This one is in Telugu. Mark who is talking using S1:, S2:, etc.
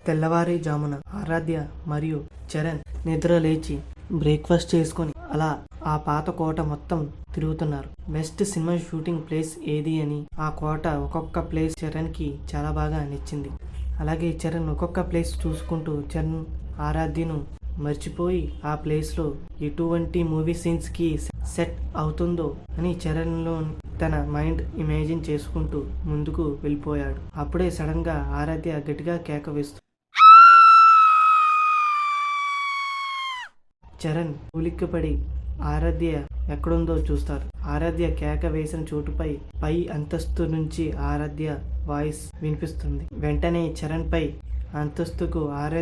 S1: తెల్లవారుజామున ఆరాధ్య మరియు చరణ్ నిద్ర లేచి బ్రేక్ఫాస్ట్ చేసుకొని అలా ఆ పాత కోట మొత్తం తిరుగుతున్నారు. బెస్ట్ సినిమా షూటింగ్ ప్లేస్ ఏది అని ఆ కోట ఒక్కొక్క ప్లేస్ చరణ్ కి చాలా బాగా నచ్చింది. అలాగే చరణ్ ఒక్కొక్క ప్లేస్ చూసుకుంటూ చరణ్ ఆరాధ్యను మర్చిపోయి ఆ ప్లేస్లో ఎటువంటి మూవీ సీన్స్కి సెట్ అవుతుందో అని చరణ్లో తన మైండ్ ఇమాజిన్ చేసుకుంటూ ముందుకు వెళ్ళిపోయాడు. అప్పుడే సడన్గా ఆరాధ్య గట్టిగా కేక వేస్తూ చరణ్ ఉలిక్కిపడి ఆరాధ్య ఎక్కడుందో చూస్తారు. ఆరాధ్య కేక వేసిన చోటుపై పై అంతస్తు నుంచి ఆరాధ్య వాయిస్ వినిపిస్తుంది. వెంటనే చరణ్ పై అంతస్తుకు ఆరాధ్య